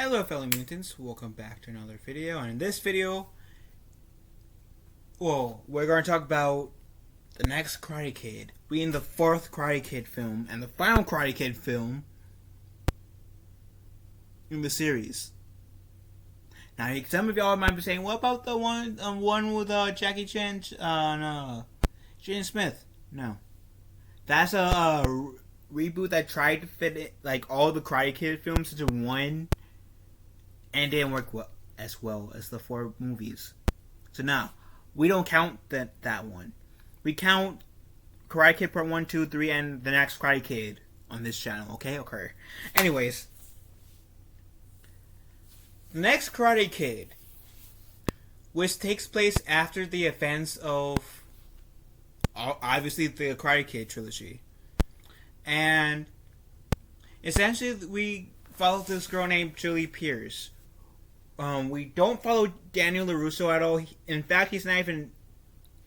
Hello fellow mutants, welcome back to another video, and in this video, we're going to talk about the next Karate Kid, being the fourth Karate Kid film, and the final Karate Kid film in the series. Now, some of y'all might be saying, what about the one with Jackie Chan and Jaden Smith? No. That's a reboot that tried to fit it, like all the Karate Kid films into one, and didn't work as well as the four movies. So now, we don't count that one. We count Karate Kid Part 1, 2, 3, and the next Karate Kid on this channel, okay? Okay. Anyways, the next Karate Kid, which takes place after the events of, obviously, the Karate Kid trilogy. And essentially, we follow this girl named Julie Pierce. We don't follow Daniel LaRusso at all. In fact, he's not even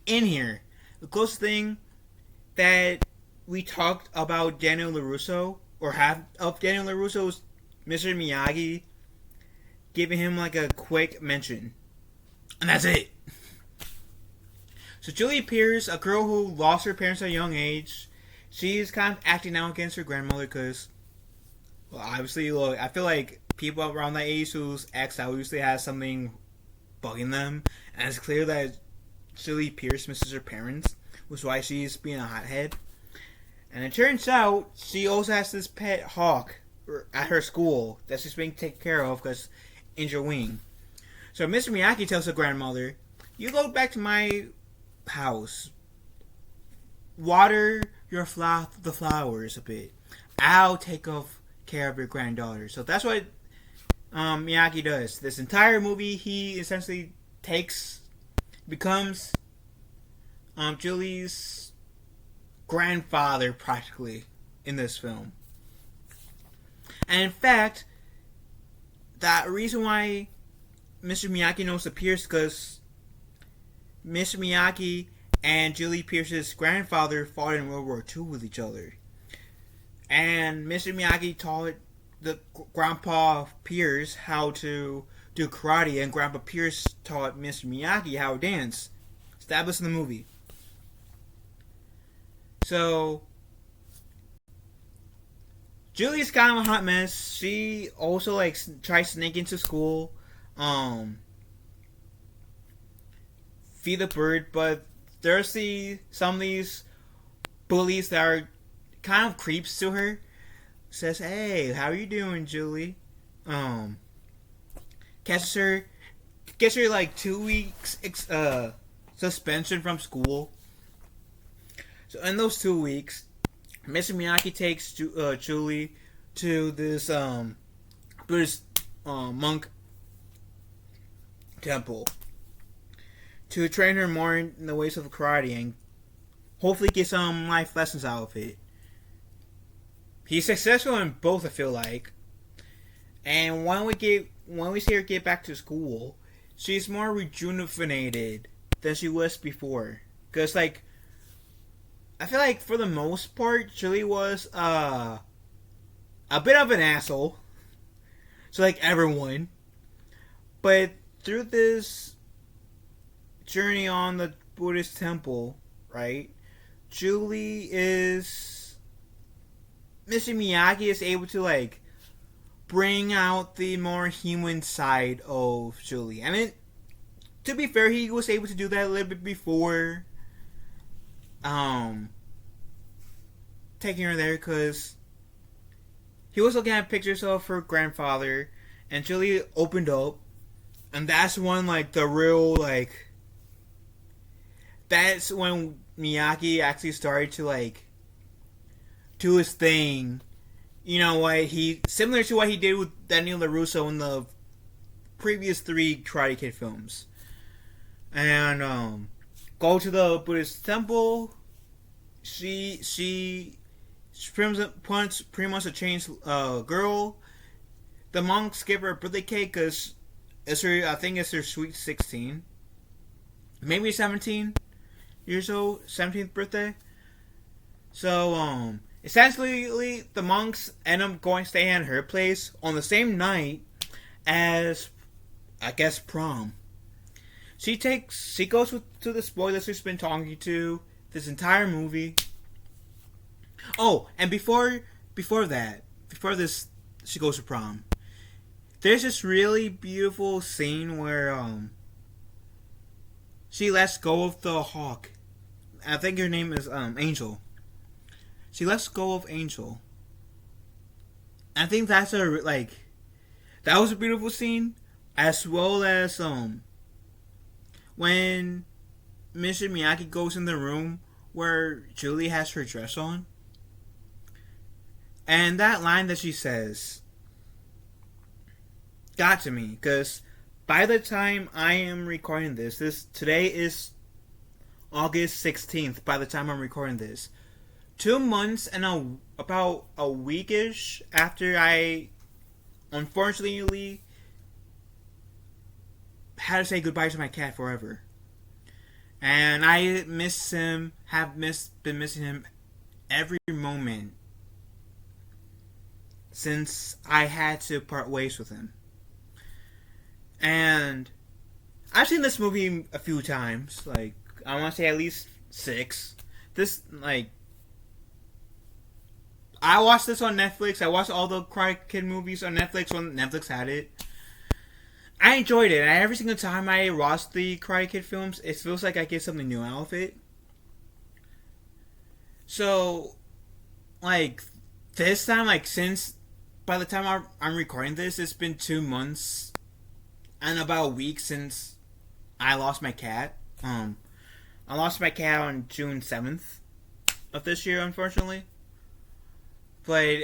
in here. The closest thing that we talked about Daniel LaRusso, or have of Daniel LaRusso, is Mr. Miyagi giving him like a quick mention. And that's it. So Julie Pierce, a girl who lost her parents at a young age, she's kind of acting out against her grandmother because, well, obviously, look, I feel like people around that age whose ex-out usually has something bugging them, and it's clear that Julie Pierce misses her parents, which is why she's being a hothead. And it turns out she also has this pet hawk at her school that she's being taken care of because injured wing. So Mr. Miyagi tells her grandmother, "You go back to my house, water the flowers a bit. I'll take care of your granddaughter." So that's what Miyagi does. This entire movie, he essentially becomes Julie's grandfather practically in this film. And in fact, that reason why Mr. Miyagi knows the Pierce, because Mr. Miyagi and Julie Pierce's grandfather fought in World War II with each other. And Mr. Miyagi taught the Grandpa Pierce how to do karate, and Grandpa Pierce taught Mr. Miyagi how to dance. Established in the movie. So, Julie's kind of a hot mess. She also tries to sneak into school, feed the bird, but there's some of these bullies that are kind of creeps to her. Says, "Hey, how are you doing, Julie?" Gets her 2 weeks suspension from school. So in those 2 weeks, Mr. Miyagi takes Julie to this Buddhist monk temple to train her more in the ways of karate and hopefully get some life lessons out of it. He's successful in both, I feel like. And when we see her get back to school, she's more rejuvenated than she was before. Because, I feel like for the most part, Julie was a bit of an asshole. So, everyone. But through this journey on the Buddhist temple, right, Mr. Miyagi is able to, bring out the more human side of Julie. I mean, to be fair, he was able to do that a little bit before taking her there, because he was looking at pictures of her grandfather, and Julie opened up, and that's when, the real, that's when Miyagi actually started to, do his thing. You know what? Similar to what he did with Daniel LaRusso in the previous 3 Karate Kid films. And go to the Buddhist temple. She pretty much a changed girl. The monks give her a birthday cake because I think it's her sweet 16, maybe 17 years old, 17th birthday. So essentially, the monks end up staying at her place on the same night as, I guess, prom. She goes to this boy that she's been talking to this entire movie. Oh, and before this, she goes to prom. There's this really beautiful scene where she lets go of the hawk. I think her name is Angel. She lets go of Angel. I think that's that was a beautiful scene, as well as when Mr. Miyagi goes in the room where Julie has her dress on. And that line that she says got to me, because by the time I am recording this today is August 16th. By the time I'm recording this, 2 months and about a weekish after I unfortunately had to say goodbye to my cat forever, and I miss him. Been missing him every moment since I had to part ways with him. And I've seen this movie a few times. Like, I want to say at least 6. I watched this on Netflix. I watched all the Karate Kid movies on Netflix when Netflix had it. I enjoyed it. Every single time I watch the Karate Kid films, it feels like I get something new out of it. So, this time, since by the time I'm recording this, it's been 2 months and about a week since I lost my cat. I lost my cat on June 7th of this year, unfortunately. But,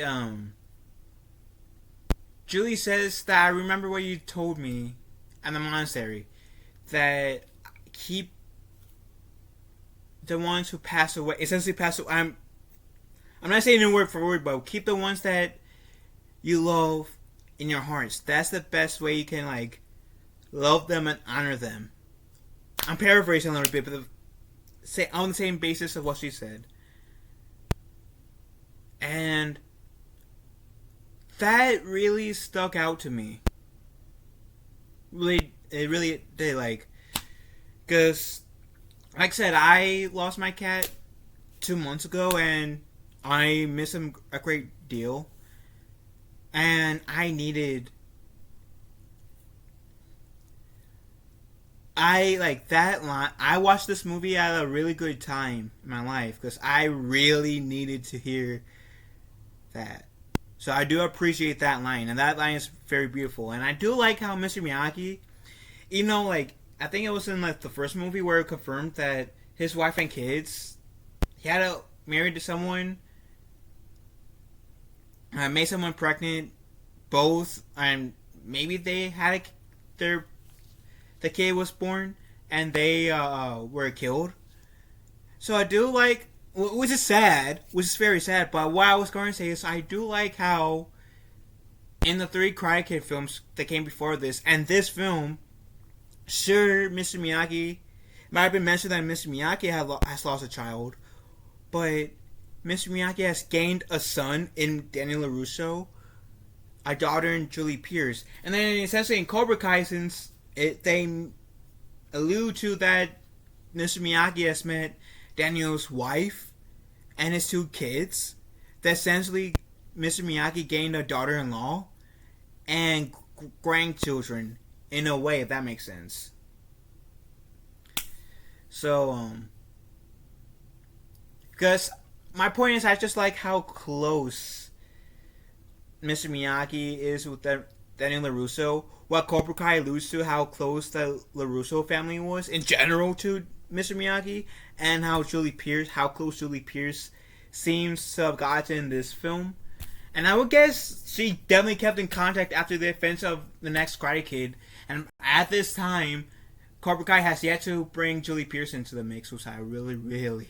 Julie says that I remember what you told me at the monastery, that keep the ones who pass away, essentially pass away. I'm not saying it word for word, but keep the ones that you love in your hearts. That's the best way you can, love them and honor them. I'm paraphrasing a little bit, but on the same basis of what she said. And that really stuck out to me. It really did, because, like I said, I lost my cat 2 months ago, and I miss him a great deal. And I needed... that line. I watched this movie at a really good time in my life, because I really needed to hear that. So I do appreciate that line, and that line is very beautiful. And I do like how Mr. Miyagi, even though, I think it was in, the first movie where it confirmed that his wife and kids, he had married to someone, made someone pregnant, both, and maybe they had the kid was born, and they were killed. So I do like, which is sad, which is very sad, but what I was going to say is I do like how in the 3 Karate Kid films that came before this, and this film, sure, Mr. Miyagi, might have been mentioned that Mr. Miyagi has lost a child, but Mr. Miyagi has gained a son in Daniel LaRusso, a daughter in Julie Pierce, and then essentially in Cobra Kai, since they allude to that Mr. Miyagi has met Daniel's wife and his 2 kids, that essentially Mr. Miyagi gained a daughter-in-law and grandchildren, in a way, if that makes sense. So, because my point is, I just like how close Mr. Miyagi is with Daniel LaRusso. What Cobra Kai alludes to how close the LaRusso family was in general to Mr. Miyagi, and how close Julie Pierce seems to have gotten in this film. And I would guess she definitely kept in contact after the events of the next Karate Kid. And at this time, Cobra Kai has yet to bring Julie Pierce into the mix, which I really, really,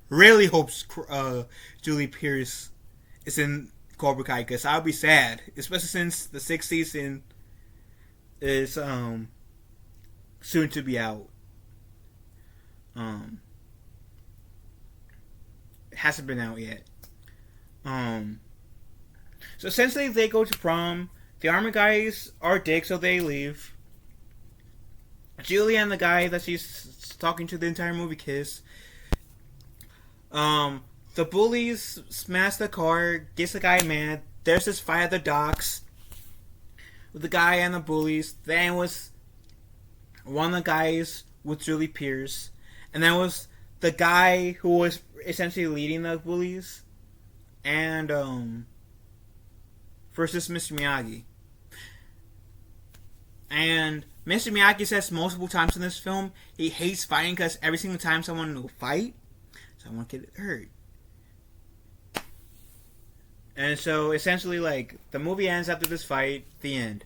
really hope Julie Pierce is in Cobra Kai, because I would be sad, especially since the 6th season is soon to be out. It hasn't been out yet. So essentially, they go to prom. The army guys are dicks, so they leave. Julie and the guy that she's talking to the entire movie kiss. The bullies smash the car, gets the guy mad. There's this fight at the docks with the guy and the bullies. Then was one of the guys with Julie Pierce, and then was the guy who was essentially leading the bullies, and versus Mr. Miyagi. And Mr. Miyagi says multiple times in this film he hates fighting because every single time someone will fight, someone get hurt. And so essentially, like, the movie ends after this fight, the end.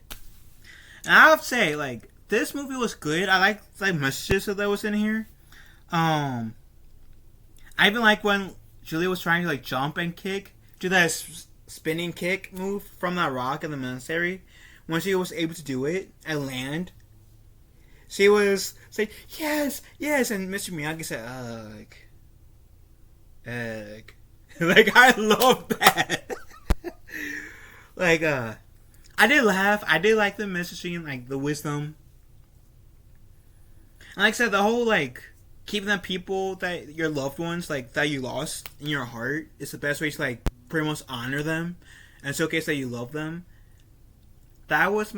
And I have to say, like, this movie was good. I like messages that was in here. I even like when Julia was trying to like jump and kick, do that spinning kick move from that rock in the monastery. When she was able to do it and land, she was saying yes, yes, and Mr. Miyagi said ugh, ugh. Like, I love that. Like, I did laugh. I did like the messaging, like the wisdom. And like I said, the whole like keeping the people that your loved ones like that you lost in your heart is the best way to like pretty much honor them and showcase that you love them. That was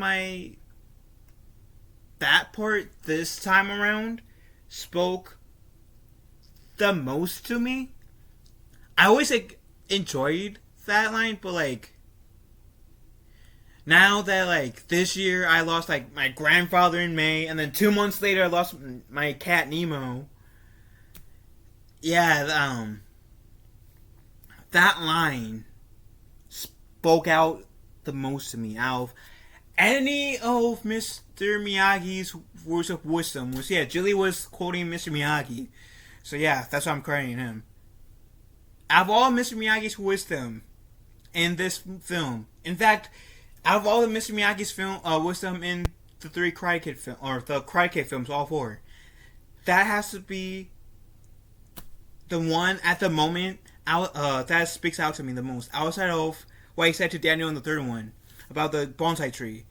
that part this time around spoke the most to me. I always like enjoyed that line, but like now that like this year I lost like my grandfather in May, and then 2 months later I lost my cat Nemo. Yeah, that line spoke out the most to me out of any of Mr. Miyagi's words of wisdom. Was Julie was quoting Mr. Miyagi, so yeah, that's why I'm crediting him. Out of all Mr. Miyagi's wisdom in this film, in fact, out of all of Mr. Miyagi's wisdom in the three Karate Kid film or the Karate Kid films, all four, that has to be the one at the moment that speaks out to me the most. Outside of what he said to Daniel in the third one about the bonsai tree,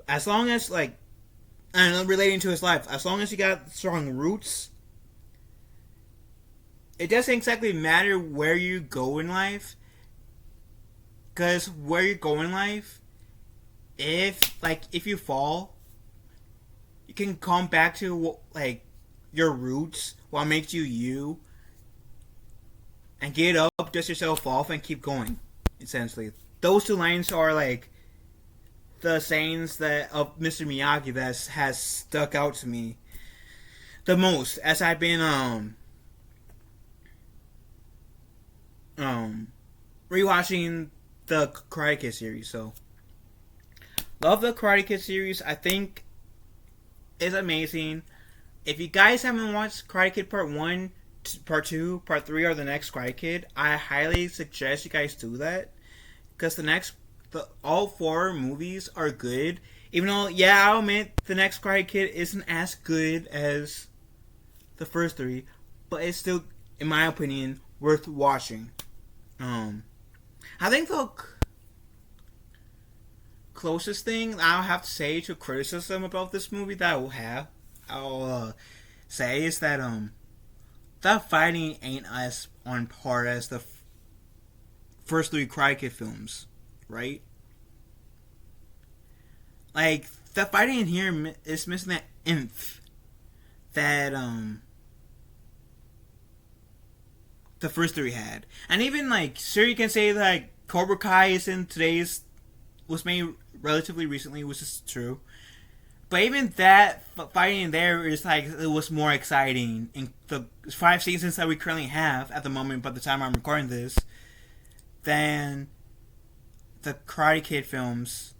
as long as like, and relating to his life, as long as you got strong roots, it doesn't exactly matter where you go in life. Because where you go in life, if you fall, you can come back to like your roots, what makes you you, and get up, dust yourself off, and keep going. Essentially, those two lines are like the sayings that of Mr. Miyagi that has stuck out to me the most as I've been rewatching the Karate Kid series. So love the Karate Kid series. I think it's amazing. If you guys haven't watched Karate Kid Part 1, Part 2, Part 3, or the next Karate Kid, I highly suggest you guys do that. Because all four movies are good. Even though, yeah, I'll admit the next Karate Kid isn't as good as the first three, but it's still, in my opinion, worth watching. I think the closest thing I'll have to say to criticism about this movie that I'll say is that the fighting ain't as on par as the first three Karate Kid films, right? Like, the fighting in here is missing that oomph that the first three had. And even like, sure, you can say like Cobra Kai is in was made relatively recently, which is true. But even that fighting there is like, it was more exciting in the 5 seasons that we currently have at the moment by the time I'm recording this than the Karate Kid films.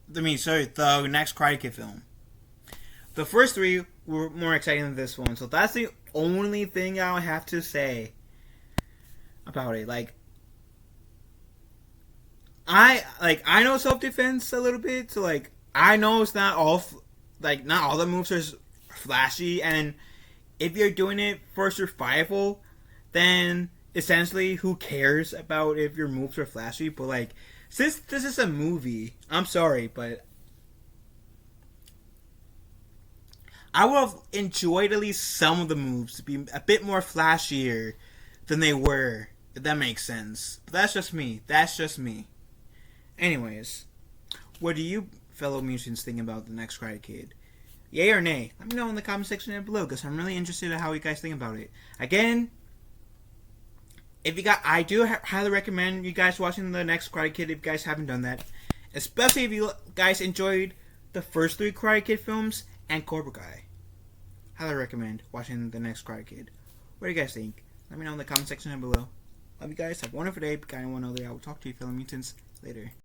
The next Karate Kid film. The first three were more exciting than this one, so that's the only thing I would have to say about it. Like, I know self-defense a little bit, so like, I know it's not all the moves are flashy, and if you're doing it for survival, then essentially who cares about if your moves are flashy? But like, Since this is a movie, I'm sorry, but I would have enjoyed at least some of the moves to be a bit more flashier than they were, if that makes sense. But that's just me. That's just me. Anyways, what do you fellow mutants think about the next Karate Kid? Yay or nay? Let me know in the comment section down below, because I'm really interested in how you guys think about it. Again, I do highly recommend you guys watching the next Karate Kid if you guys haven't done that. Especially if you guys enjoyed the first 3 Karate Kid films and Cobra Kai. Highly recommend watching the next Karate Kid. What do you guys think? Let me know in the comment section down below. Love you guys. Have a wonderful day. Be kind to one another. I will talk to you fellow mutants later.